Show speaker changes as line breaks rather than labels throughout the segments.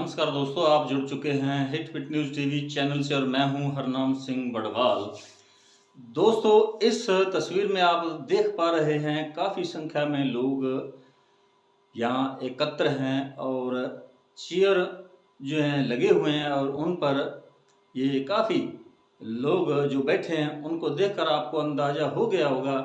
नमस्कार दोस्तों, आप जुड़ चुके हैं hit fit news TV channel से और मैं हूं हरनाम सिंह बड़वाल। दोस्तों, इस तस्वीर में आप देख पा रहे हैं काफ़ी संख्या में लोग यहाँ एकत्र हैं और चेयर जो हैं लगे हुए हैं और उन पर ये काफ़ी लोग जो बैठे हैं उनको देखकर आपको अंदाज़ा हो गया होगा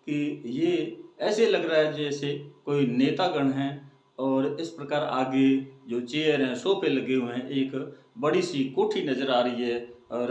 कि ये ऐसे लग रहा है जैसे कोई नेतागण हैं। और इस प्रकार आगे जो चेयर हैं, सोफे लगे हुए हैं, एक बड़ी सी कोठी नज़र आ रही है और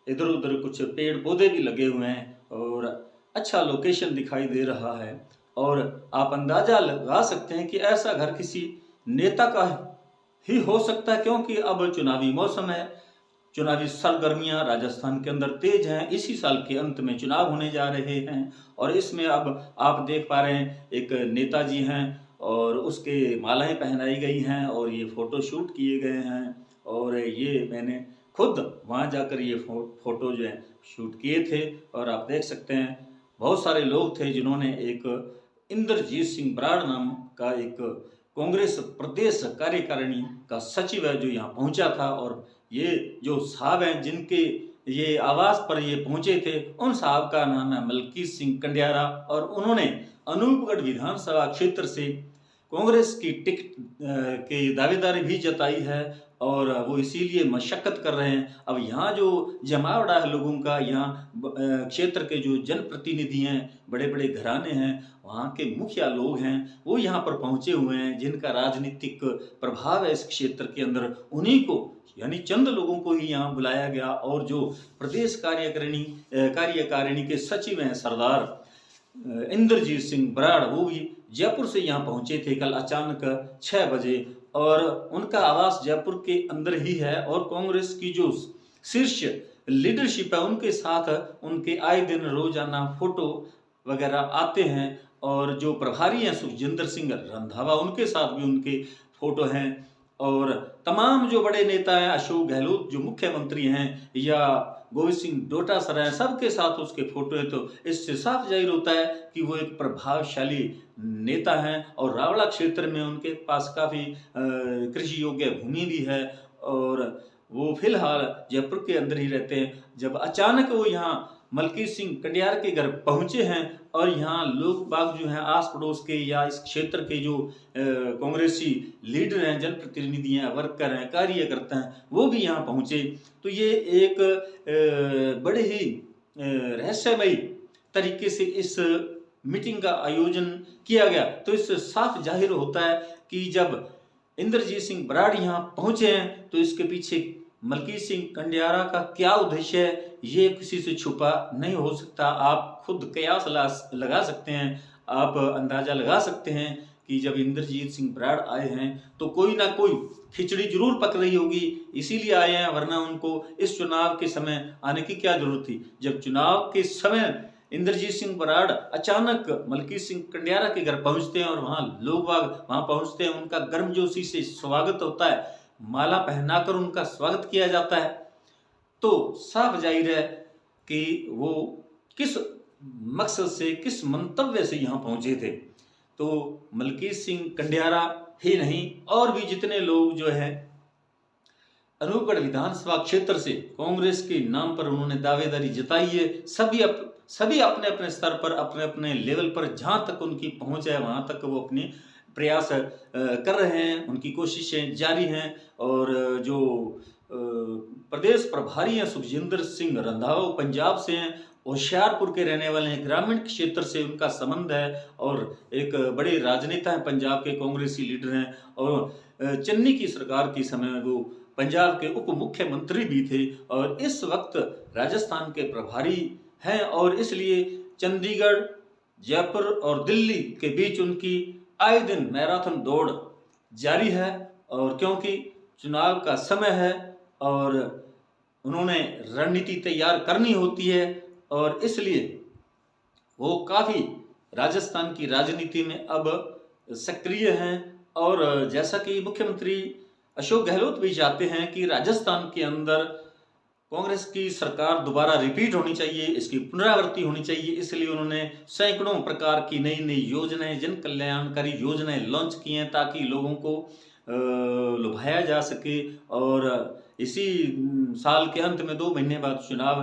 इधर-उधर कुछ पेड़-पौधे भी लगे हुए हैं और अच्छा लोकेशन दिखाई दे रहा है। और आप अंदाज़ा लगा सकते हैं कि ऐसा घर किसी नेता का ही हो सकता है, क्योंकि अब चुनावी मौसम है। चुनावी सरगर्मियां राजस्थान के अंदर तेज हैं। इसी साल के अंत में चुनाव होने जा रहे हैं और इसमें अब आप देख पा रहे हैं एक नेताजी हैं और उसके मालाएं पहनाई गई हैं और ये फ़ोटो शूट किए गए हैं। और ये मैंने खुद वहाँ जाकर ये फ़ोटो जो है शूट किए थे और आप देख सकते हैं बहुत सारे लोग थे जिन्होंने एक इंद्रजीत सिंह बराड़ नाम का एक कांग्रेस प्रदेश कार्यकारिणी का सचिव है जो यहाँ पहुँचा था। और ये जो साहब हैं जिनके ये आवास पर ये पहुँचे थे, उन साहब का नाम है मलकीत सिंह कंडियारा और उन्होंने अनूपगढ़ विधानसभा क्षेत्र से कांग्रेस की टिकट की दावेदारी भी जताई है और वो इसीलिए मशक्कत कर रहे हैं। अब यहाँ जो जमावड़ा है लोगों का, यहाँ क्षेत्र के जो जनप्रतिनिधि हैं, बड़े-बड़े घराने हैं, वहाँ के मुखिया लोग हैं, वो यहाँ पर पहुँचे हुए हैं जिनका राजनीतिक प्रभाव है इस क्षेत्र के अंदर। उन्हीं को यानी चंद लोगों को ही यहाँ बुलाया गया और जो प्रदेश कार्यकारिणी के सचिव हैं सरदार इंद्रजीत सिंह बराड़, वो भी जयपुर से यहाँ पहुँचे थे कल अचानक 6 बजे और उनका आवास जयपुर के अंदर ही है। और कांग्रेस की जो शीर्ष लीडरशिप है उनके साथ उनके आए दिन रोजाना फोटो वगैरह आते हैं और जो प्रभारी हैं सुखजिंदर सिंह रंधावा, उनके साथ भी उनके फोटो हैं। और तमाम जो बड़े नेता हैं, अशोक गहलोत जो मुख्यमंत्री हैं या गोविंद सिंह डोटासरा हैं, सबके साथ उसके फोटो है। तो इससे साफ जाहिर होता है कि वो एक प्रभावशाली नेता हैं और रावड़ा क्षेत्र में उनके पास काफ़ी कृषि योग्य भूमि भी है और वो फिलहाल जयपुर के अंदर ही रहते हैं। जब अचानक वो यहाँ मलकीत सिंह कंडियार के घर पहुँचे हैं और यहाँ लोग बाग जो हैं आस पड़ोस के या इस क्षेत्र के जो कांग्रेसी लीडर हैं, जनप्रतिनिधि हैं, वर्कर हैं, कार्यकर्ता हैं, वो भी यहाँ पहुँचे। तो ये एक बड़े ही रहस्यमयी तरीके से इस मीटिंग का आयोजन किया गया। तो इससे साफ जाहिर होता है कि जब इंद्रजीत सिंह बराड़ यहाँ पहुँचे हैं तो इसके पीछे मलकीत सिंह कंडियारा का क्या उद्देश्य है, ये किसी से छुपा नहीं हो सकता। आप खुद कयास लगा सकते हैं, आप अंदाजा लगा सकते हैं कि जब इंद्रजीत सिंह बराड़ आए हैं तो कोई ना कोई खिचड़ी जरूर पक रही होगी, इसीलिए आए हैं, वरना उनको इस चुनाव के समय आने की क्या जरूरत थी। जब चुनाव के समय इंद्रजीत सिंह बराड़ अचानक मलकीत सिंह कंडियारा के घर पहुंचते हैं और वहाँ लोग वहाँ पहुंचते हैं, उनका गर्मजोशी से स्वागत होता है, माला पहनाकर उनका स्वागत किया जाता है। तो साफ जाहिर है कि वो किस मकसद से, किस मंतव्य से यहाँ पहुंचे थे। तो मलकीत सिंह कंडियारा ही नहीं और भी जितने लोग जो है अनूपगढ़ विधानसभा क्षेत्र से कांग्रेस के नाम पर उन्होंने दावेदारी जताई है, सभी अपने अपने स्तर पर, अपने अपने लेवल पर जहां तक उनकी पहुंच है वहां तक वो अपने प्रयास कर रहे हैं, उनकी कोशिशें जारी हैं। और जो प्रदेश प्रभारी हैं सुखजिंदर सिंह रंधावा, पंजाब से हैं, होशियारपुर के रहने वाले हैं, ग्रामीण क्षेत्र से उनका संबंध है और एक बड़े राजनेता हैं, पंजाब के कांग्रेसी लीडर हैं और चन्नी की सरकार के समय वो पंजाब के उप मुख्यमंत्री भी थे और इस वक्त राजस्थान के प्रभारी हैं। और इसलिए चंडीगढ़, जयपुर और दिल्ली के बीच उनकी आए दिन मैराथन दौड़ जारी है। और क्योंकि चुनाव का समय है और उन्होंने रणनीति तैयार करनी होती है और इसलिए वो काफ़ी राजस्थान की राजनीति में अब सक्रिय हैं। और जैसा कि मुख्यमंत्री अशोक गहलोत भी चाहते हैं कि राजस्थान के अंदर कांग्रेस की सरकार दोबारा रिपीट होनी चाहिए, इसकी पुनरावृत्ति होनी चाहिए, इसलिए उन्होंने सैकड़ों प्रकार की नई नई योजनाएं, जन कल्याणकारी योजनाएं लॉन्च की हैं ताकि लोगों को लुभाया जा सके और इसी साल के अंत में 2 महीने बाद चुनाव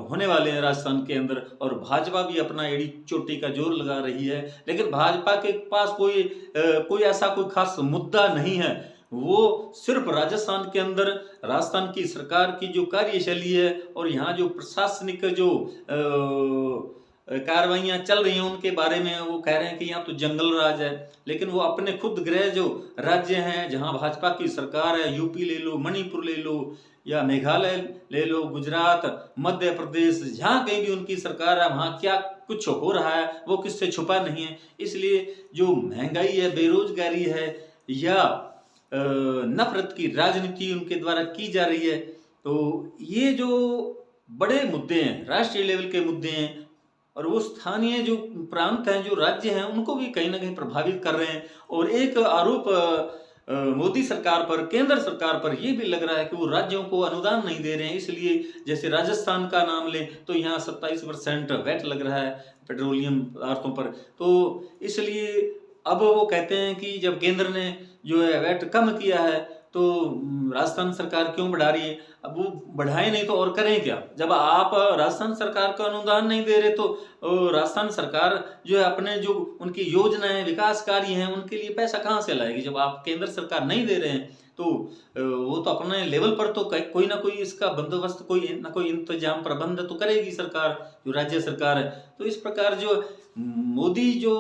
होने वाले हैं राजस्थान के अंदर और भाजपा भी अपना एड़ी चोटी का जोर लगा रही है। लेकिन भाजपा के पास कोई ऐसा कोई खास मुद्दा नहीं है। वो सिर्फ राजस्थान के अंदर राजस्थान की सरकार की जो कार्यशैली है और यहाँ जो प्रशासनिक जो कार्रवाइयाँ चल रही हैं उनके बारे में वो कह रहे हैं कि यहाँ तो जंगल राज है। लेकिन वो अपने खुद गृह जो राज्य हैं जहाँ भाजपा की सरकार है, यूपी ले लो, मणिपुर ले लो या मेघालय ले लो, गुजरात, मध्य प्रदेश, जहाँ कहीं भी उनकी सरकार है वहाँ क्या कुछ हो रहा है वो किससे छुपा नहीं है। इसलिए जो महंगाई है, बेरोजगारी है या नफरत की राजनीति उनके द्वारा की जा रही है, तो ये जो बड़े मुद्दे हैं, राष्ट्रीय लेवल के मुद्दे हैं और वो स्थानीय जो प्रांत हैं, जो राज्य हैं, उनको भी कहीं ना कहीं प्रभावित कर रहे हैं। और एक आरोप मोदी सरकार पर, केंद्र सरकार पर ये भी लग रहा है कि वो राज्यों को अनुदान नहीं दे रहे हैं। इसलिए जैसे राजस्थान का नाम लें तो यहाँ 27% वैट लग रहा है पेट्रोलियम पदार्थों पर। तो इसलिए अब वो कहते हैं कि जब केंद्र ने जो है वैट कम किया है तो राजस्थान सरकार क्यों बढ़ा रही है। अब वो बढ़ाए नहीं तो और करें क्या। जब आप राजस्थान सरकार को अनुदान नहीं दे रहे तो राजस्थान सरकार जो है अपने जो उनकी योजनाएं, विकास कार्य हैं, उनके लिए पैसा कहाँ से लाएगी। जब आप केंद्र सरकार नहीं दे रहे हैं तो वो तो अपने लेवल पर तो कोई ना कोई इसका बंदोबस्त, कोई ना कोई इंतजाम, प्रबंध तो करेगी सरकार, जो राज्य सरकार है। तो इस प्रकार जो मोदी जो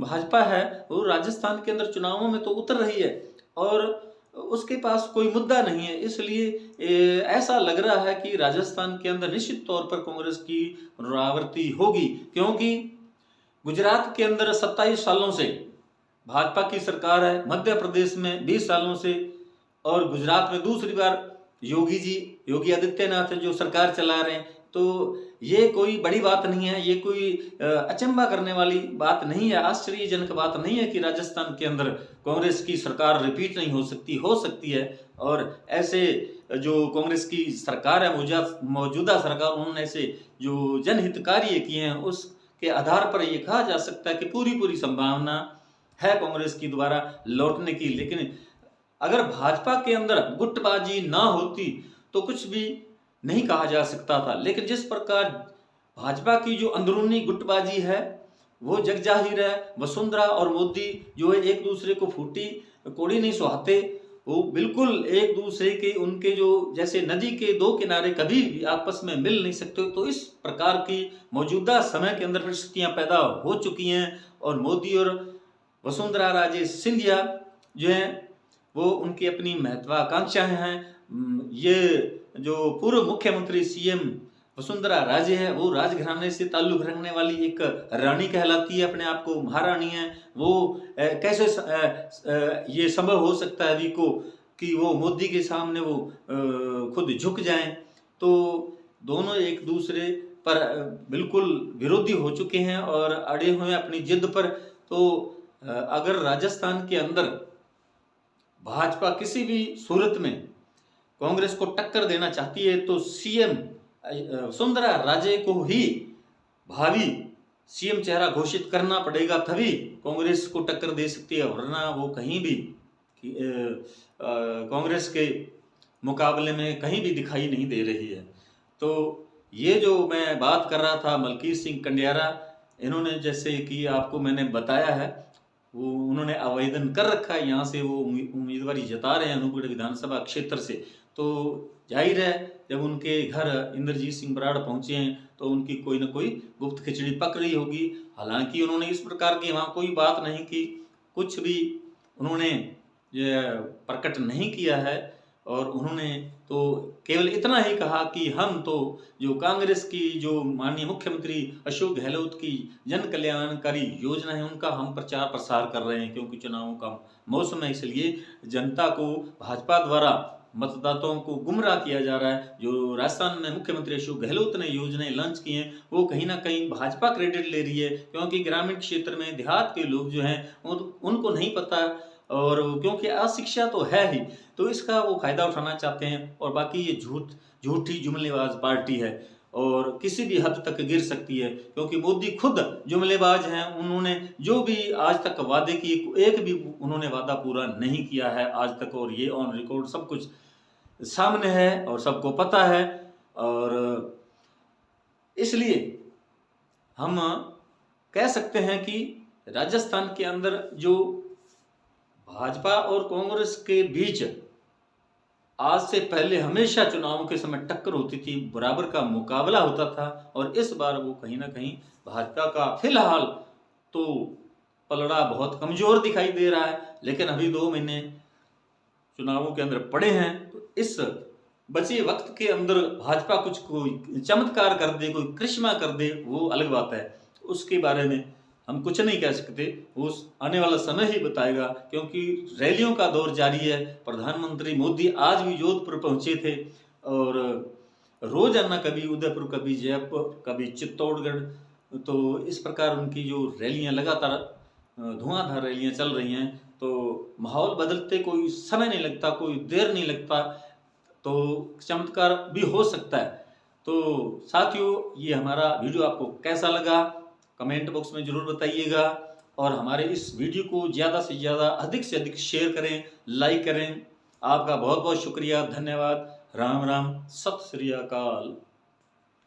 भाजपा है वो राजस्थान के अंदर चुनावों में तो उतर रही है और उसके पास कोई मुद्दा नहीं है। इसलिए ऐसा लग रहा है कि राजस्थान के अंदर निश्चित तौर पर कांग्रेस की पुनरावृत्ति होगी, क्योंकि गुजरात के अंदर 27 सालों से भाजपा की सरकार है, मध्य प्रदेश में 20 सालों से और गुजरात में दूसरी बार योगी आदित्यनाथ जो सरकार चला रहे हैं। तो ये कोई बड़ी बात नहीं है, ये कोई अचंभा करने वाली बात नहीं है, आश्चर्यजनक बात नहीं है कि राजस्थान के अंदर कांग्रेस की सरकार रिपीट नहीं हो सकती है। और ऐसे जो कांग्रेस की सरकार है, मौजूदा सरकार, उन्होंने ऐसे जो जनहित कार्य किए हैं उसके आधार पर ये कहा जा सकता है कि पूरी संभावना है कांग्रेस की दोबारा लौटने की। लेकिन अगर भाजपा के अंदर गुटबाजी ना होती तो कुछ भी नहीं कहा जा सकता था। लेकिन जिस प्रकार भाजपा की जो अंदरूनी गुटबाजी है वो जग जाहिर है। वसुंधरा और मोदी जो है एक दूसरे को फूटी कोड़ी नहीं सुहाते, वो बिल्कुल एक दूसरे के, उनके जो जैसे नदी के 2 किनारे कभी भी आपस में मिल नहीं सकते। तो इस प्रकार की मौजूदा समय के अंदर परिस्थितियां पैदा हो चुकी हैं और मोदी और वसुंधरा राजे सिंधिया जो हैं वो उनकी अपनी महत्वाकांक्षाएं हैं। ये जो पूर्व मुख्यमंत्री सीएम वसुंधरा राजे है वो राजघराने से ताल्लुक रखने वाली एक रानी कहलाती है, अपने आप को महारानी है। वो कैसे ये संभव हो सकता है अभी को कि वो मोदी के सामने वो खुद झुक जाएं। तो दोनों एक दूसरे पर बिल्कुल विरोधी हो चुके हैं और अड़े हुए हैं अपनी जिद पर। तो अगर राजस्थान के अंदर भाजपा किसी भी सूरत में कांग्रेस को टक्कर देना चाहती है तो सीएम वसुंधरा राजे को ही भावी सीएम चेहरा घोषित करना पड़ेगा, तभी कांग्रेस को टक्कर दे सकती है, वरना वो कहीं भी कांग्रेस के मुकाबले में कहीं भी दिखाई नहीं दे रही है। तो ये जो मैं बात कर रहा था मलकीत सिंह कंडियारा, इन्होंने जैसे कि आपको मैंने बताया है वो उन्होंने आवेदन कर रखा है, यहाँ से वो उम्मीदवारी जता रहे हैं अनूपगढ़ विधानसभा क्षेत्र से। तो जाहिर है जब उनके घर इंद्रजीत सिंह बराड़ पहुंचे हैं तो उनकी कोई ना कोई गुप्त खिचड़ी पक रही होगी। हालांकि उन्होंने इस प्रकार की वहाँ कोई बात नहीं की, कुछ भी उन्होंने प्रकट नहीं किया है और उन्होंने तो केवल इतना ही कहा कि हम तो जो कांग्रेस की जो माननीय मुख्यमंत्री अशोक गहलोत की जन कल्याणकारी योजना है उनका हम प्रचार प्रसार कर रहे हैं, क्योंकि चुनावों का मौसम है, इसलिए जनता को भाजपा द्वारा मतदाताओं को गुमराह किया जा रहा है। जो राजस्थान में मुख्यमंत्री अशोक गहलोत ने योजनाएं लॉन्च की हैं वो कहीं ना कहीं भाजपा क्रेडिट ले रही है, क्योंकि ग्रामीण क्षेत्र में देहात के लोग जो हैं उनको नहीं पता और क्योंकि अशिक्षा तो है ही, तो इसका वो फायदा उठाना चाहते हैं। और बाकी ये झूठी जुमलेबाज पार्टी है और किसी भी हद तक गिर सकती है, क्योंकि मोदी खुद जुमलेबाज हैं। उन्होंने जो भी आज तक वादे किए, एक भी उन्होंने वादा पूरा नहीं किया है आज तक, और ये ऑन रिकॉर्ड सब कुछ सामने है और सबको पता है। और इसलिए हम कह सकते हैं कि राजस्थान के अंदर जो भाजपा और कांग्रेस के बीच आज से पहले हमेशा चुनावों के समय टक्कर होती थी, बराबर का मुकाबला होता था, और इस बार वो कहीं ना कहीं भाजपा का फिलहाल तो पलड़ा बहुत कमजोर दिखाई दे रहा है। लेकिन अभी 2 महीने चुनावों के अंदर पड़े हैं, तो इस बचे वक्त के अंदर भाजपा कुछ कोई चमत्कार कर दे, कोई करिश्मा कर दे, वो अलग बात है। उसके बारे में हम कुछ नहीं कह सकते, वो आने वाला समय ही बताएगा, क्योंकि रैलियों का दौर जारी है। प्रधानमंत्री मोदी आज भी जोधपुर पहुंचे थे, और रोजाना कभी उदयपुर, कभी जयपुर, कभी चित्तौड़गढ़, तो इस प्रकार उनकी जो रैलियां लगातार धुआंधार रैलियां चल रही हैं। तो माहौल बदलते कोई समय नहीं लगता, कोई देर नहीं लगता, तो चमत्कार भी हो सकता है। तो साथियों, ये हमारा वीडियो आपको कैसा लगा कमेंट बॉक्स में जरूर बताइएगा, और हमारे इस वीडियो को ज़्यादा से ज़्यादा, अधिक से अधिक शेयर करें, लाइक करें। आपका बहुत बहुत शुक्रिया, धन्यवाद। राम राम, सत श्री अकाल।